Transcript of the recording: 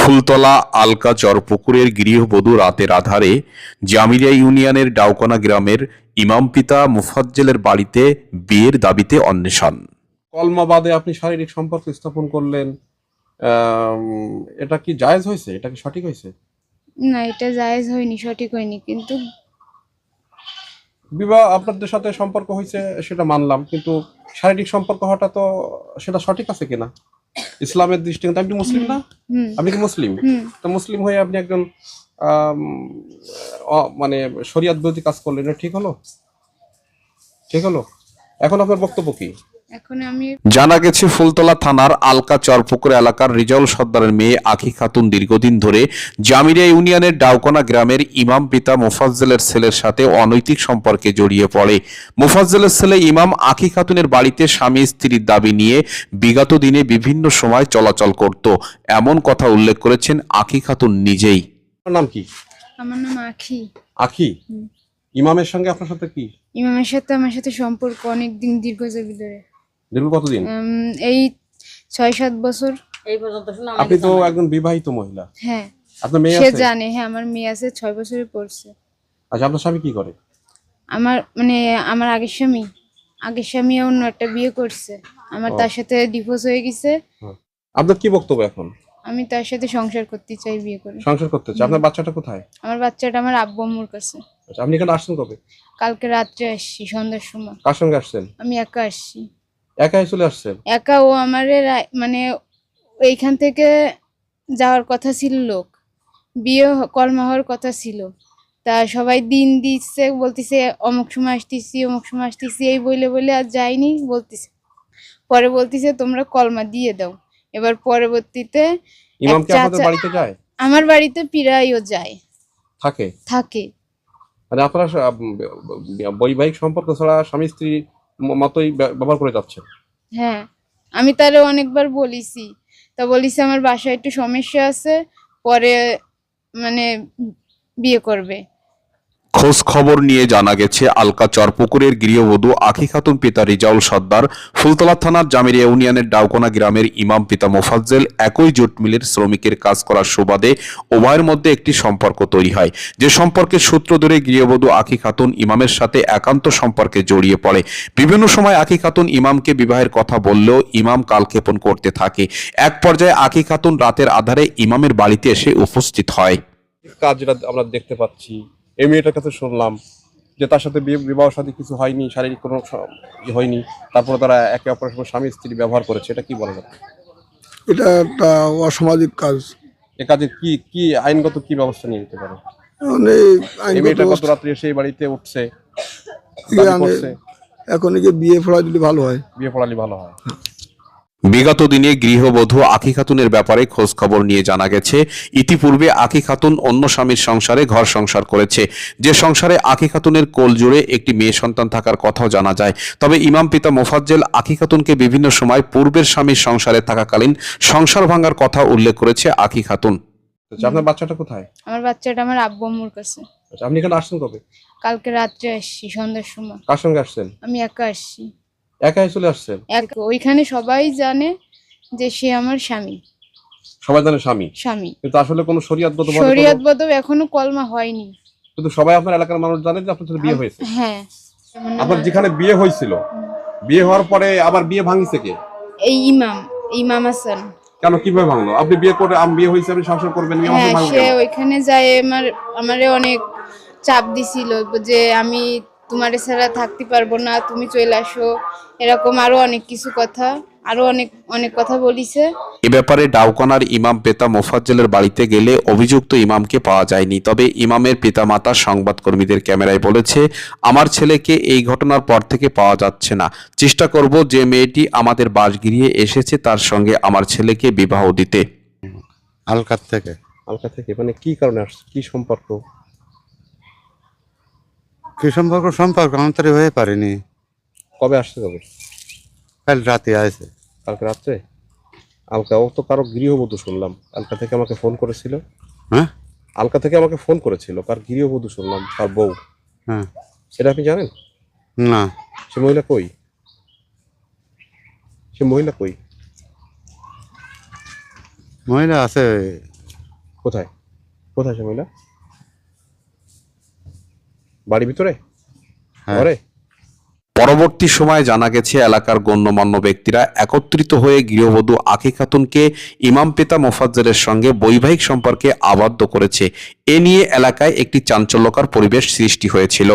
ফুলতলা আলকা চরপুকুরের গৃহবধূ রাতের আধারে জামিলিয়া ইউনিয়নের ডাউকনা গ্রামের ইমাম পিতা মুফাজ্জলের বাড়িতে বিয়ের দাবিতে অন্বেষণ। কলমা বাদে আপনি শারীরিক সম্পর্ক স্থাপন করলেন, এটা কি জায়েজ হয়েছে? এটা কি সঠিক হয়েছে? না, এটা জায়েজ হয়নি, সঠিক হয়নি। কিন্তু বিবাহ আপনাদের সাথে সম্পর্ক হয়েছে সেটা মানলাম, কিন্তু শারীরিক সম্পর্ক হওয়াটা তো সেটা সঠিক আছে কিনা ইসলামের দৃষ্টিতে? আপনি মুসলিম না? আপনি কি মুসলিম? তো মুসলিম হয়ে আপনি একজন মানে শরিয়ত বিরোধী কাজ করলেন, এটা ঠিক হলো? ঠিক হলো? এখন আপনার বক্তব্য কি? এখন আমি জানা গেছে, ফুলতলা থানার আলকা চরপুকুর এলাকার রিজাউল সর্দারের মেয়ে আখি খাতুন দীর্ঘদিন ধরে জামিলিয়া ইউনিয়নের ডাউকনা গ্রামের ইমাম পিতা মুফাজ্জলের ছেলের সাথে অনৈতিক সম্পর্কে জড়িয়ে পড়ে। মুফাজ্জলের ছেলে ইমাম আখি খাতুনের বাড়িতে স্বামী স্ত্রীর দাবি নিয়ে বিগত দিনে বিভিন্ন সময় চলাচল করত, এমন কথা উল্লেখ করেছেন আখি খাতুন নিজেই। আপনার নাম কি? আমার নাম আখি। আখি, ইমামের সঙ্গে আপনার সাথে কি? ইমামের সাথে আমার সাথে সম্পর্ক অনেক দিন, দীর্ঘজীবী ধরে। দীর্ঘ কতদিন? এই 6-7 বছর। এই পর্যন্ত শুনলাম। আপনি তো একজন বিবাহিত মহিলা। হ্যাঁ, আপনার মেয়ে সে আছে? জানে। হ্যাঁ, আমার মেয়ে আছে, 6 বছরে পড়ছে। আচ্ছা, আপনার স্বামী কি করে? আমার আগের স্বামী অন্য একটা বিয়ে করছে। আমার তার সাথে ডিভোর্স হয়ে গেছে। আপনার কি বক্তব্য এখন? আমি তার সাথে সংসার করতে চাই, বিয়ে করে। সংসার করতে চাই। আপনার বাচ্চাটা কোথায়? আমার বাচ্চাটা আমার আব্বু আম্মুর কাছে। আচ্ছা, আপনি এখানে আসছেন কবে? কালকে রাত্রে আসছি, সন্ধ্যার সময়। কার সঙ্গে আসছেন? আমি একা আসছি। একাই চলে আসছেন? একা। ও আমারে এইখান থেকে যাওয়ার কথা ছিল, লোক বিয়ে কলমা হওয়ার কথা ছিল। তা সবাই দিন দিচ্ছে, বলতেছে অমুক সময় আসতেছি, অমুক সময় আসতেছি, এই বলে বলে আর যায়নি বলতেছে। পরে বলতেছে তোমরা কলমা দিয়ে দাও। এবার পরবর্তীতে ইমাম কি আপনাদের বাড়িতে যায়? আমার বাড়িতে প্রায়ও যায়, থাকে। মানে আপনারা বৈবাহিক সম্পর্ক ছাড়া স্বামী স্ত্রী মতোই ব্যবহার করে যাচ্ছেন? হ্যাঁ, আমি তারে অনেকবার বলিছি। তা বলিছে আমার বাসায় একটু সমস্যা আছে, পরে বিয়ে করবে। খোঁজ খবর নিয়ে জানা গেছে, আলকা চরপুকুরের গৃহবধূ আখি খাতুন পিতা রিজাউল সর্দার, ফুলতলা থানার জামিলিয়া ইউনিয়নের ডাউকনা গ্রামের ইমাম পিতা মোফাজ্জল একই জুট মিলের শ্রমিকের কাজ করার সুবাদে উভয়ের মধ্যে একটি সম্পর্ক তৈরি হয়। যে সম্পর্কের সূত্র ধরে গৃহবধূ আখি খাতুন ইমামের সাথে একান্ত সম্পর্কে জড়িয়ে পড়ে। বিভিন্ন সময় আখি খাতুন ইমামকে বিবাহের কথা বললেও ইমাম কালক্ষেপণ করতে থাকে। এক পর্যায়ে আখি খাতুন রাতের আধারে ইমামের বাড়িতে এসে উপস্থিত হয়। কাজ যেটা আমরা দেখতে পাচ্ছি, এই মেয়েটার কাছে শুনলাম যে তার সাথে বিবাহ শাদী কিছু হয়নি, শারীরিক কোনো হয়নি, তারপরে তারা একে অপরের সঙ্গে স্বামী স্ত্রী ব্যবহার করেছে। এটা কি বলা যায়? এটা একটা অসামাজিক কাজ। এ কাজে কি কি আইনগত কি ব্যবস্থা নিয়ে নিতে পারে? মানে এই মেয়েটা গত রাত্রে এসে এই বাড়িতে উঠছে, এখন বিয়ে পড়া দিলে ভালো হয়, বিয়ে পড়ালে ভালো হয়। বিগত দিনে গৃহবধূ আখি খাতুনের ব্যাপারে খোঁজ খবর নিয়ে জানা গেছে, ইতিপূর্বে আখি খাতুন অন্য স্বামীর সংসারে ঘর সংসার করেছে। যে সংসারে আখি খাতুনের কোল জুড়ে একটি মেয়ে সন্তান থাকার কথাও জানা যায়। তবে ইমাম পিতা মোফাজ্জল আখি খাতুনকে বিভিন্ন সময় পূর্বের স্বামীর সংসারে থাকাকালীন সংসার ভাঙার কথা উল্লেখ করেছে আখি খাতুন। আচ্ছা, আপনার বাচ্চাটা কোথায়? আমার বাচ্চাটা আমার আব্বু আম্মুর কাছে। আচ্ছা, আপনি এখানে আসছেন কবে? কালকে রাত্রে আসছি, সন্ধ্যার সময়। কার সঙ্গে আসছেন? আমি একা আসছি। একাই চলে আসছেন? ওইখানে সবাই জানে যে সে আমার স্বামী। সবাই জানে স্বামী, কিন্তু আসলে কোনো শরীয়তগত এখনো কলমা হয়নি। কিন্তু সবাই আপনার এলাকার মানুষ জানে যে আপনার সাথে বিয়ে হয়েছে। হ্যাঁ, আপনার যেখানে বিয়ে হয়েছিল, বিয়ে হওয়ার পরে আবার বিয়ে ভাঙিছে কে? এই ইমাম হাসান। কেন, কিভাবে ভাঙলো? আপনি বিয়ে করে বিয়ে হয়েছে, আপনি সংসার করবেন, সে ওইখানে যায় আমারে অনেক চাপ দিছিল যে আমি তোমারে ছাড়া থাকতে পারবো না, তুমি চলে আসো, এরকম আরো অনেক কিছু কথা, আরো অনেক কথা বলিছে। এ ব্যাপারে ডাউকনার ইমাম পিতা মোফাজ্জলের বাড়িতে গেলে অভিযুক্ত ইমামকে পাওয়া যায়নি। তবে ইমামের পিতামাতা সংবাদকর্মীদের ক্যামেরায় বলেছে, আমার ছেলেকে এই ঘটনার পর থেকে পাওয়া যাচ্ছে না। চেষ্টা করব যে মেয়েটি আমাদের বাসগৃহে এসেছে তার সঙ্গে আমার ছেলেকে বিবাহ দিতে। আলকা থেকে মানে কি কারণে আসছে, কি সম্পর্ক? আমাদের হয়ে পারেনি। কবে আসছে? কবে? কাল রাতে আসে। কালকে রাত্রে? আলকা ও তো কারো গৃহবধূ শুনলাম, আলকা থেকে আমাকে ফোন করেছিল। হ্যাঁ, আলকা থেকে আমাকে ফোন করেছিল, কার গৃহবধূ শুনলাম, তার বউ। হ্যাঁ, সেটা আপনি জানেন? না। সে মহিলা কই? মহিলা আছে কোথায় কোথায় সে মহিলা? বাড়ির ভিতরে হ্যাঁ। ঘরে? পরবর্তী সময়ে জানা গেছে এলাকার গণ্যমান্য ব্যক্তিরা একত্রিত হয়ে গৃহবধূ আখি খাতুনকে ইমাম পিতা মোফাজ্জলের সঙ্গে বৈবাহিক সম্পর্কে আবদ্ধ করেছে। এ নিয়ে এলাকায় একটি চাঞ্চল্যকর পরিবেশ সৃষ্টি হয়েছিল।